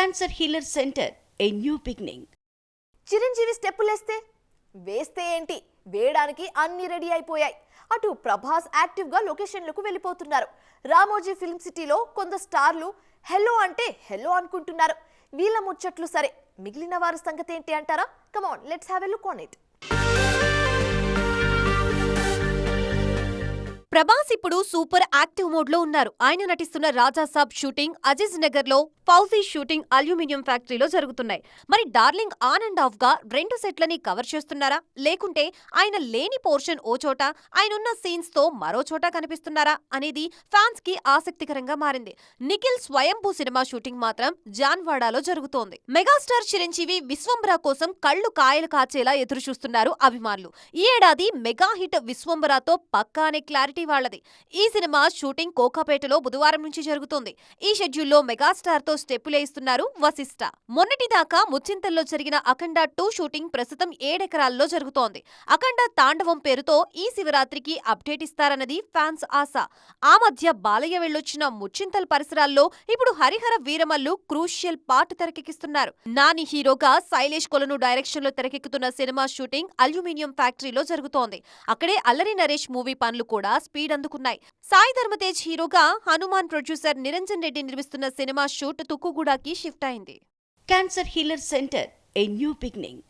Cancer healer center a new beginning. Chiranjeevi స్టెప్పులేస్తే వేస్తే ఏంటి, వేయడానికి అన్ని రెడీ అయిపోయాయి. అటు ప్రభాస్ యాక్టివ్గా లొకేషన్లకు వెళ్ళిపోతున్నారు. రామోజీ ఫిల్మ్ సిటీలో కొందరు స్టార్లు హెల్లో అంటే హెల్లో అనుకుంటున్నారు. వీళ్ళ ముచ్చట్లు సరే, మిగిలిన వారి సంగతి ఏంటి అంటారా? Come on, let's have a look on it. Prabhas ఇప్పుడు సూపర్ యాక్టివ్ మోడ్ లో ఉన్నారు. ఆయన నటిస్తున్న రాజాసాబ్ షూటింగ్ అజీజ్ నగర్ లో, ఫౌజీ షూటింగ్ అల్యూమినియం ఫ్యాక్టరీలో జరుగుతున్నాయి. మరి డార్లింగ్ ఆన్ అండ్ ఆఫ్ గా 2 సెట్లని కవర్ చేస్తున్నారా, లేకుంటే ఆయన లేని పోర్షన్ ఓ చోట, ఆయనున్న సీన్స్ తో మరో చోట కనిపిస్తున్నారా అనేది ఫ్యాన్స్ కి ఆసక్తికరంగా మారింది. నిఖిల్ స్వయంభూ సినిమా షూటింగ్ మాత్రం జాన్వాడాలో జరుగుతోంది. మెగాస్టార్ చిరంజీవి విశ్వంబర కోసం కళ్లు కాయలు కాచేలా ఎదురు చూస్తున్నారు అభిమానులు. ఈ ఏడాది మెగా హిట్ విశ్వంబరతో పక్కానే క్లారిటీ వాళ్ళది. ఈ సినిమా షూటింగ్ కోకాపేటలో బుధవారం నుంచి జరుగుతోంది. ఈ షెడ్యూల్లో మెగాస్టార్ తో స్టెప్పులేయిస్తున్నారు వశిష్ఠ. మొన్నటిదాకా ముచ్చింతల్లో జరిగిన అఖండ 2 షూటింగ్ ప్రస్తుతం 7 ఎకరాల్లో జరుగుతోంది. అఖండ తాండవం పేరుతో ఈ శివరాత్రికి అప్డేట్ ఇస్తారన్నది ఫ్యాన్స్ ఆశ. ఆ మధ్య బాలయ్య వెళ్ళొచ్చిన ముచ్చింతల్ పరిసరాల్లో ఇప్పుడు హరిహర వీరమల్లు క్రూషియల్ పార్ట్ తెరకెక్కిస్తున్నారు. నాని హీరోగా శైలేష్ కొలను డైరెక్షన్ లో తెరకెక్కుతున్న సినిమా షూటింగ్ అల్యూమినియం ఫ్యాక్టరీలో జరుగుతోంది. అక్కడే అల్లరి నరేష్ మూవీ పనులు కూడా స్పీడ్ అందుకున్నాయి. సాయి ధర్మతేజ్ హీరోగా హనుమాన్ ప్రొడ్యూసర్ నిరంజన్ రెడ్డి నిర్మిస్తున్న సినిమా షూట్ తుక్కుగూడకి షిఫ్ట్ అయింది. Cancer healer center a new beginning.